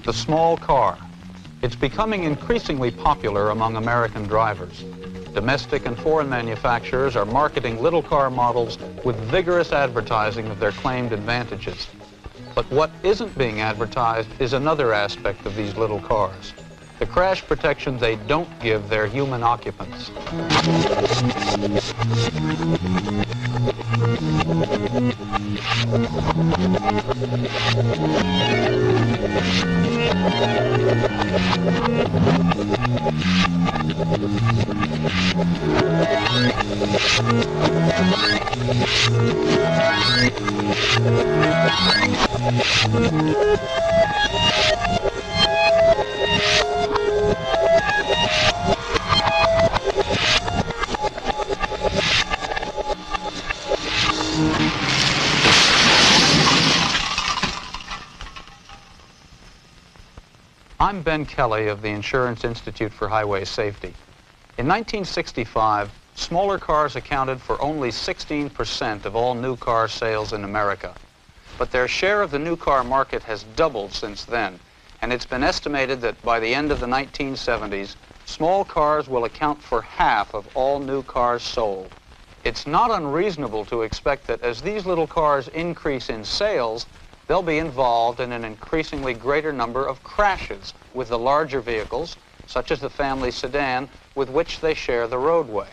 the small car. It's becoming increasingly popular among American drivers. Domestic and foreign manufacturers are marketing little car models with vigorous advertising of their claimed advantages. But what isn't being advertised is another aspect of these little cars: the crash protection they don't give their human occupants. I'm Ben Kelley of the Insurance Institute for Highway Safety. In 1965, smaller cars accounted for only 16% of all new car sales in America. But their share of the new car market has doubled since then, and it's been estimated that by the end of the 1970s, small cars will account for half of all new cars sold. It's not unreasonable to expect that as these little cars increase in sales, they'll be involved in an increasingly greater number of crashes with the larger vehicles, such as the family sedan, with which they share the roadway.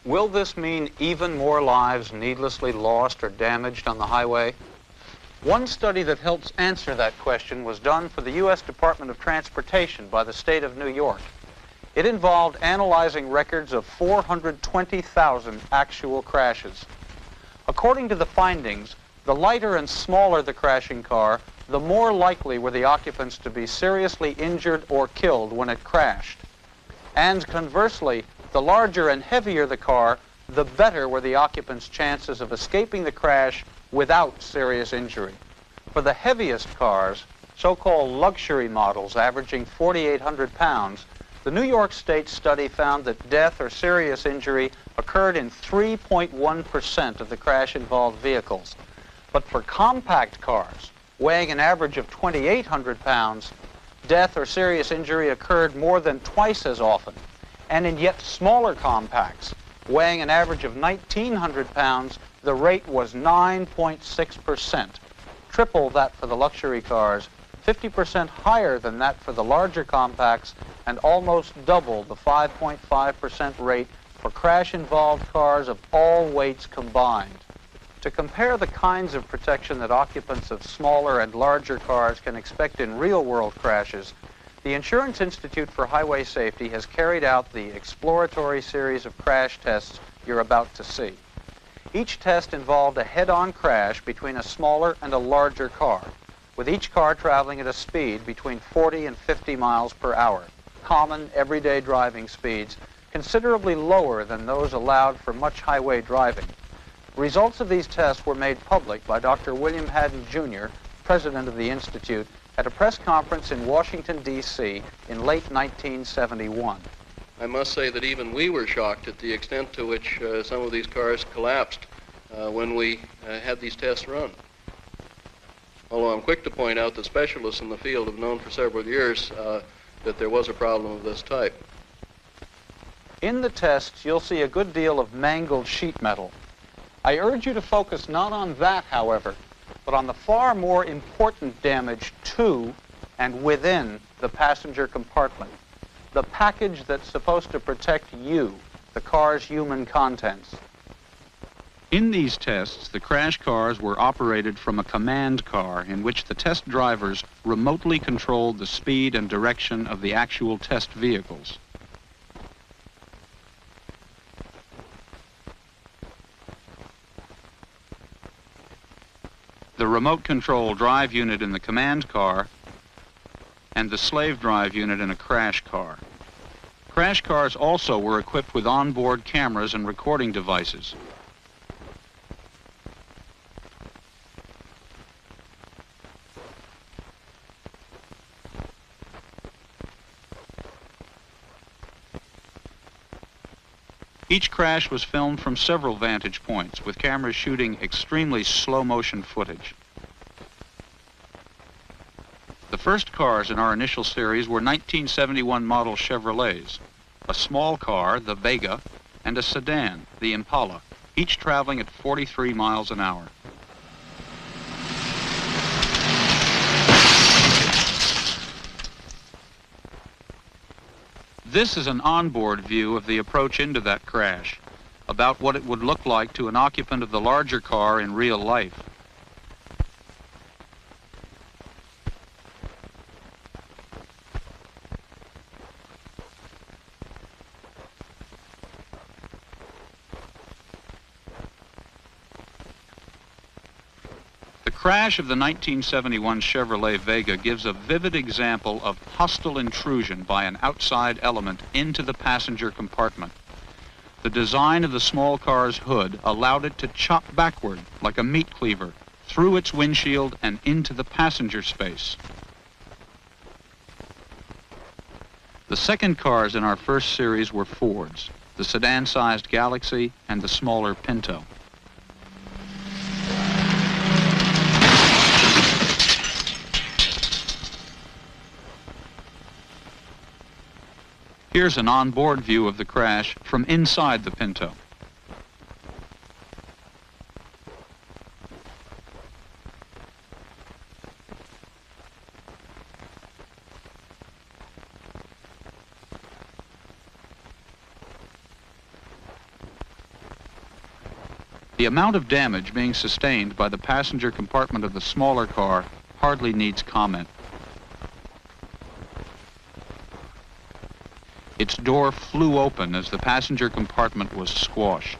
Will this mean even more lives needlessly lost or damaged on the highway? One study that helps answer that question was done for the U.S. Department of Transportation by the state of New York. It involved analyzing records of 420,000 actual crashes. According to the findings, the lighter and smaller the crashing car, the more likely were the occupants to be seriously injured or killed when it crashed. And conversely, the larger and heavier the car, the better were the occupants' chances of escaping the crash without serious injury. For the heaviest cars, so-called luxury models averaging 4,800 pounds, the New York State study found that death or serious injury occurred in 3.1% of the crash-involved vehicles. But for compact cars, weighing an average of 2,800 pounds, death or serious injury occurred more than twice as often. And in yet smaller compacts, weighing an average of 1,900 pounds, the rate was 9.6%, triple that for the luxury cars, 50% higher than that for the larger compacts, and almost double the 5.5% rate for crash-involved cars of all weights combined. To compare the kinds of protection that occupants of smaller and larger cars can expect in real-world crashes, the Insurance Institute for Highway Safety has carried out the exploratory series of crash tests you're about to see. Each test involved a head-on crash between a smaller and a larger car, with each car traveling at a speed between 40 and 50 miles per hour, common everyday driving speeds, considerably lower than those allowed for much highway driving. Results of these tests were made public by Dr. William Haddon, Jr., president of the Institute, at a press conference in Washington, D.C. in late 1971. I must say that even we were shocked at the extent to which some of these cars collapsed when we had these tests run. Although I'm quick to point out that specialists in the field have known for several years that there was a problem of this type. In the tests, you'll see a good deal of mangled sheet metal. I urge you to focus not on that, however, but on the far more important damage to and within the passenger compartment, the package that's supposed to protect you, the car's human contents. In these tests, the crash cars were operated from a command car in which the test drivers remotely controlled the speed and direction of the actual test vehicles. The remote control drive unit in the command car and the slave drive unit in a crash car. Crash cars also were equipped with onboard cameras and recording devices. Each crash was filmed from several vantage points, with cameras shooting extremely slow-motion footage. The first cars in our initial series were 1971 model Chevrolets, a small car, the Vega, and a sedan, the Impala, each traveling at 43 miles an hour. This is an onboard view of the approach into that crash, about what it would look like to an occupant of the larger car in real life. The crash of the 1971 Chevrolet Vega gives a vivid example of hostile intrusion by an outside element into the passenger compartment. The design of the small car's hood allowed it to chop backward like a meat cleaver through its windshield and into the passenger space. The second cars in our first series were Fords, the sedan-sized Galaxy and the smaller Pinto. Here's an onboard view of the crash from inside the Pinto. The amount of damage being sustained by the passenger compartment of the smaller car hardly needs comment. Its door flew open as the passenger compartment was squashed.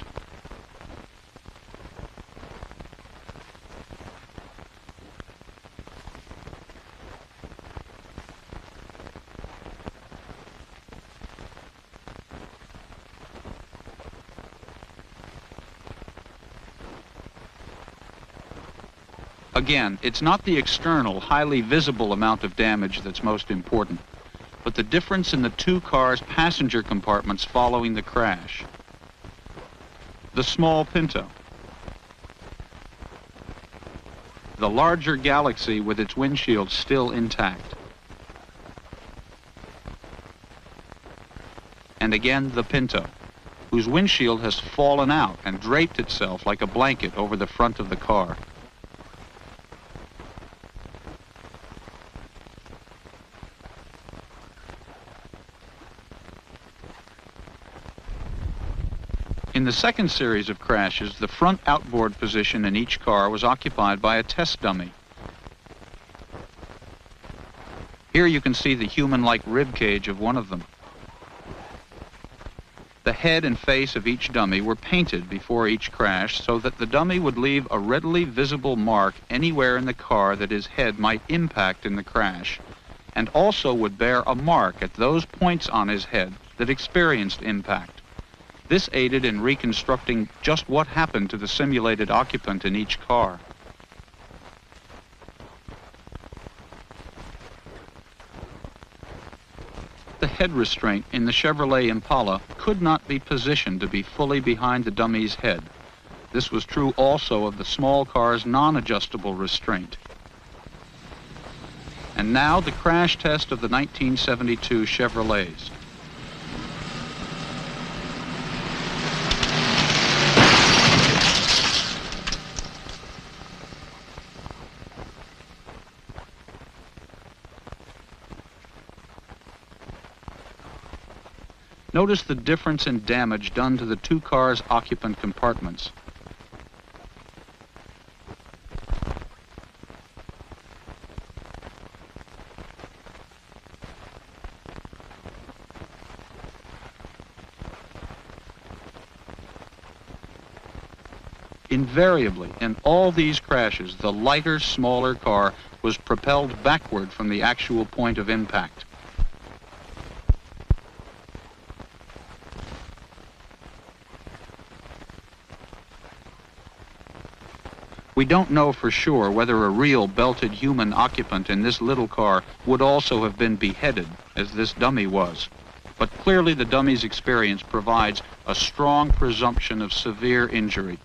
Again, it's not the external, highly visible amount of damage that's most important, but the difference in the two cars' passenger compartments following the crash. The small Pinto. The larger Galaxy with its windshield still intact. And again, the Pinto, whose windshield has fallen out and draped itself like a blanket over the front of the car. In the second series of crashes, the front outboard position in each car was occupied by a test dummy. Here you can see the human-like rib cage of one of them. The head and face of each dummy were painted before each crash so that the dummy would leave a readily visible mark anywhere in the car that his head might impact in the crash, and also would bear a mark at those points on his head that experienced impact. This aided in reconstructing just what happened to the simulated occupant in each car. The head restraint in the Chevrolet Impala could not be positioned to be fully behind the dummy's head. This was true also of the small car's non-adjustable restraint. And now the crash test of the 1972 Chevrolets. Notice the difference in damage done to the two cars' occupant compartments. Invariably, in all these crashes, the lighter, smaller car was propelled backward from the actual point of impact. We don't know for sure whether a real belted human occupant in this little car would also have been beheaded, as this dummy was. But clearly the dummy's experience provides a strong presumption of severe injury.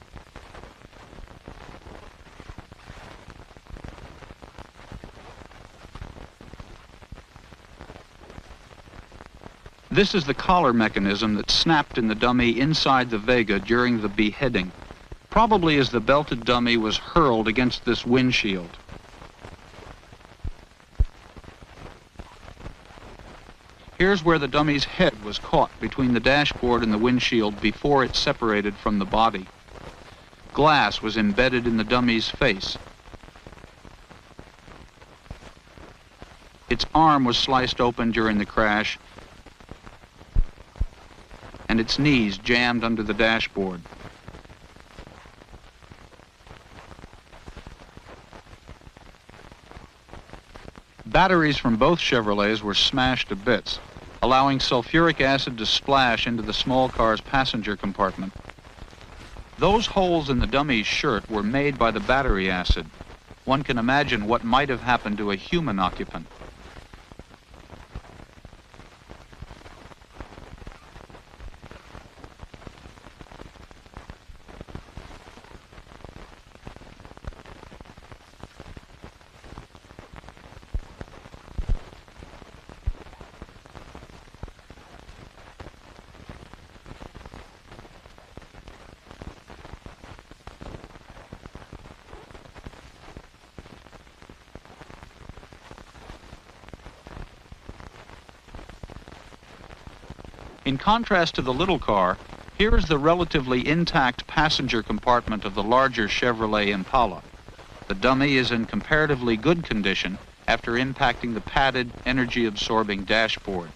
This is the collar mechanism that snapped in the dummy inside the Vega during the beheading, probably as the belted dummy was hurled against this windshield. Here's where the dummy's head was caught between the dashboard and the windshield before it separated from the body. Glass was embedded in the dummy's face. Its arm was sliced open during the crash, and its knees jammed under the dashboard. Batteries from both Chevrolets were smashed to bits, allowing sulfuric acid to splash into the small car's passenger compartment. Those holes in the dummy's shirt were made by the battery acid. One can imagine what might have happened to a human occupant. In contrast to the little car, here is the relatively intact passenger compartment of the larger Chevrolet Impala. The dummy is in comparatively good condition after impacting the padded, energy-absorbing dashboard.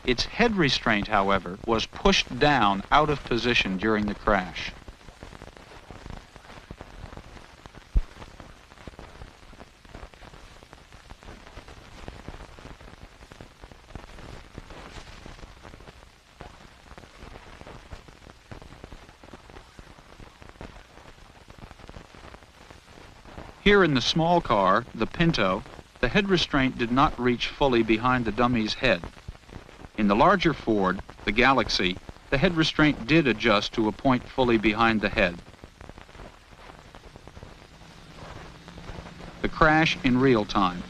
Its head restraint, however, was pushed down out of position during the crash. Here in the small car, the Pinto, the head restraint did not reach fully behind the dummy's head. In the larger Ford, the Galaxy, the head restraint did adjust to a point fully behind the head. The crash in real time.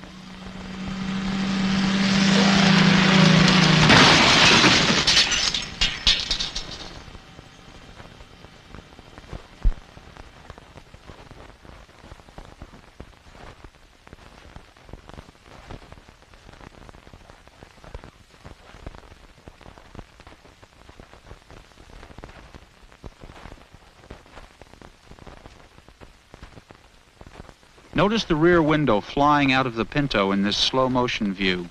Notice the rear window flying out of the Pinto in this slow motion view.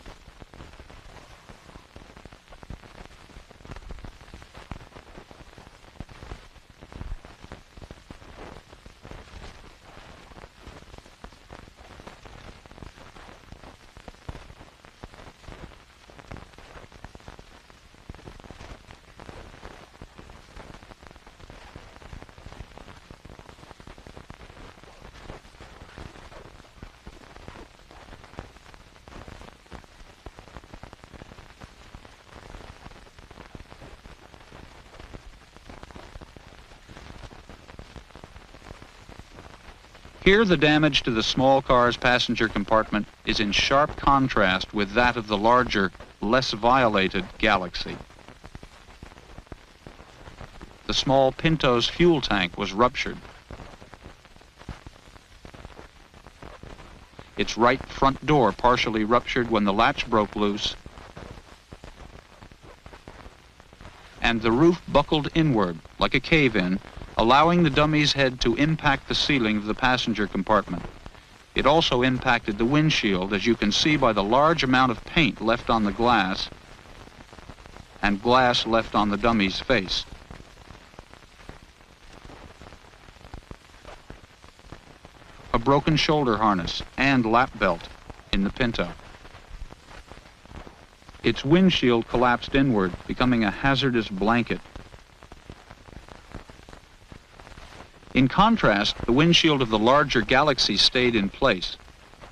Here, the damage to the small car's passenger compartment is in sharp contrast with that of the larger, less violated Galaxy. The small Pinto's fuel tank was ruptured. Its right front door partially ruptured when the latch broke loose, and the roof buckled inward like a cave-in, allowing the dummy's head to impact the ceiling of the passenger compartment. It also impacted the windshield, as you can see by the large amount of paint left on the glass and glass left on the dummy's face. A broken shoulder harness and lap belt in the Pinto. Its windshield collapsed inward, becoming a hazardous blanket. In contrast, the windshield of the larger Galaxy stayed in place.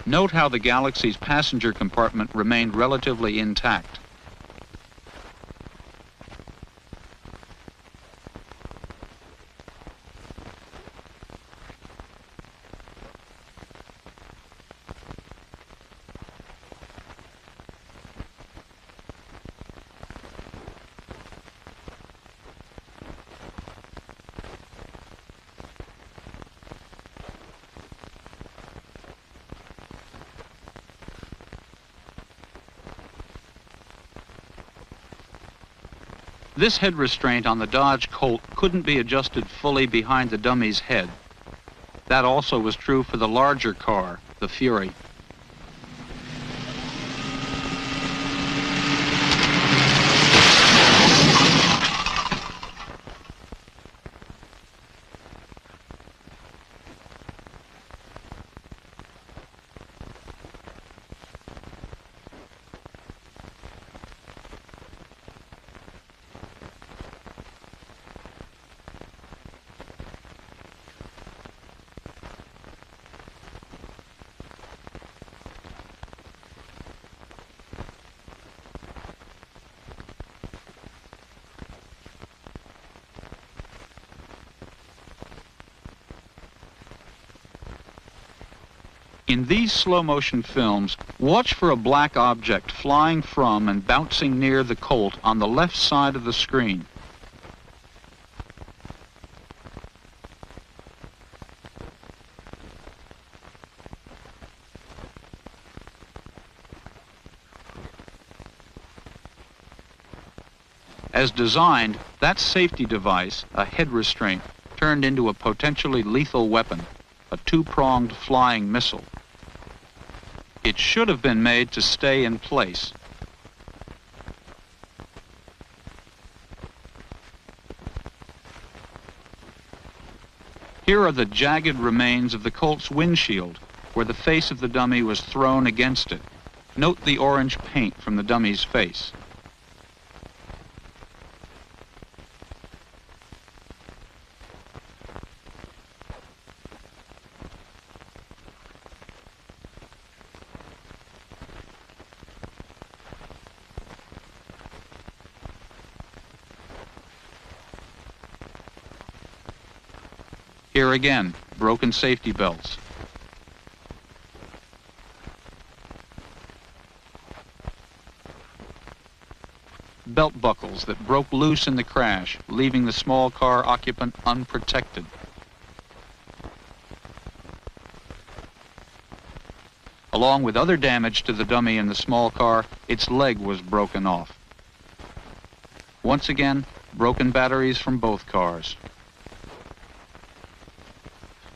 Note how the Galaxy's passenger compartment remained relatively intact. This head restraint on the Dodge Colt couldn't be adjusted fully behind the dummy's head. That also was true for the larger car, the Fury. In these slow-motion films, watch for a black object flying from and bouncing near the Colt on the left side of the screen. As designed, that safety device, a head restraint, turned into a potentially lethal weapon, a two-pronged flying missile. It should have been made to stay in place. Here are the jagged remains of the Colt's windshield, where the face of the dummy was thrown against it. Note the orange paint from the dummy's face. Here again, broken safety belts. Belt buckles that broke loose in the crash, leaving the small car occupant unprotected. Along with other damage to the dummy in the small car, its leg was broken off. Once again, broken batteries from both cars.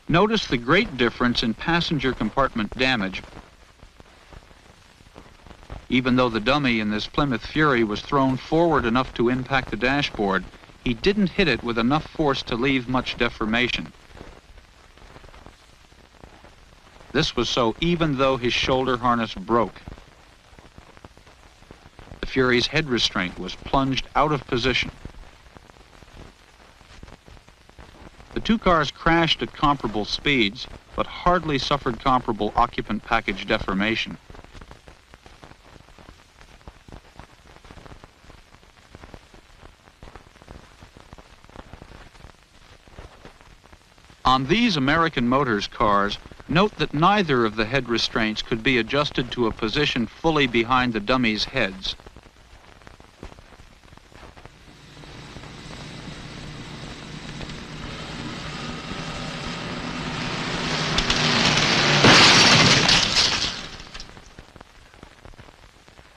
Notice the great difference in passenger compartment damage. Even though the dummy in this Plymouth Fury was thrown forward enough to impact the dashboard, he didn't hit it with enough force to leave much deformation. This was so even though his shoulder harness broke. The Fury's head restraint was plunged out of position. The two cars crashed at comparable speeds, but hardly suffered comparable occupant package deformation. On these American Motors cars, note that neither of the head restraints could be adjusted to a position fully behind the dummies' heads.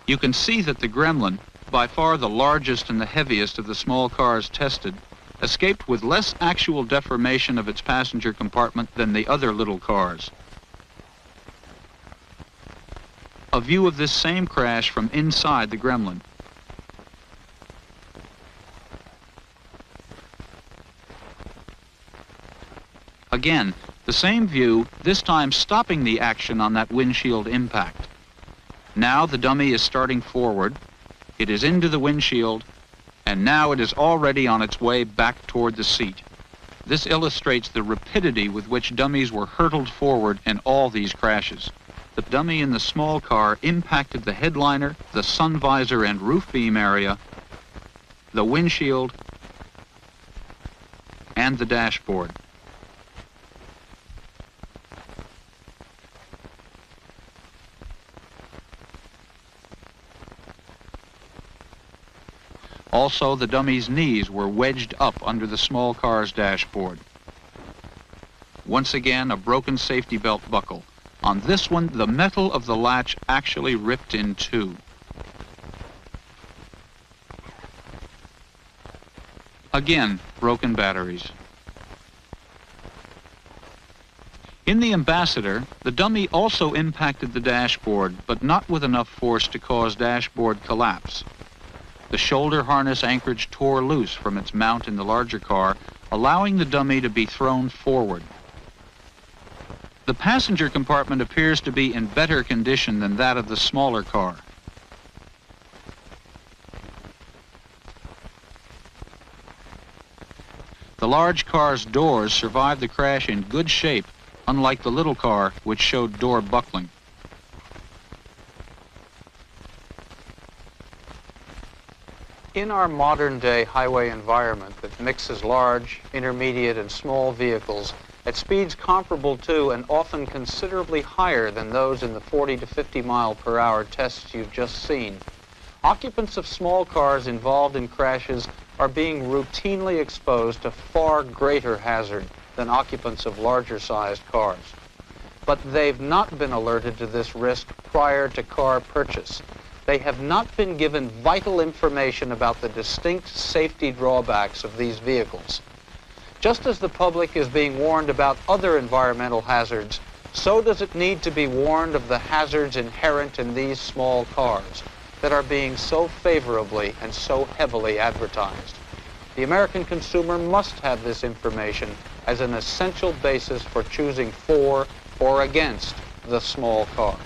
You can see that the Gremlin, by far the largest and the heaviest of the small cars tested, escaped with less actual deformation of its passenger compartment than the other little cars. A view of this same crash from inside the Gremlin. Again, the same view, this time stopping the action on that windshield impact. Now the dummy is starting forward, it is into the windshield, and now it is already on its way back toward the seat. This illustrates the rapidity with which dummies were hurtled forward in all these crashes. The dummy in the small car impacted the headliner, the sun visor and roof beam area, the windshield, and the dashboard. Also, the dummy's knees were wedged up under the small car's dashboard. Once again, a broken safety belt buckle. On this one, the metal of the latch actually ripped in two. Again, broken batteries. In the Ambassador, the dummy also impacted the dashboard, but not with enough force to cause dashboard collapse. The shoulder harness anchorage tore loose from its mount in the larger car, allowing the dummy to be thrown forward. The passenger compartment appears to be in better condition than that of the smaller car. The large car's doors survived the crash in good shape, unlike the little car, which showed door buckling. In our modern-day highway environment that mixes large, intermediate, and small vehicles at speeds comparable to and often considerably higher than those in the 40 to 50 mile per hour tests you've just seen, occupants of small cars involved in crashes are being routinely exposed to far greater hazard than occupants of larger-sized cars. But they've not been alerted to this risk prior to car purchase. They have not been given vital information about the distinct safety drawbacks of these vehicles. Just as the public is being warned about other environmental hazards, so does it need to be warned of the hazards inherent in these small cars that are being so favorably and so heavily advertised. The American consumer must have this information as an essential basis for choosing for or against the small car.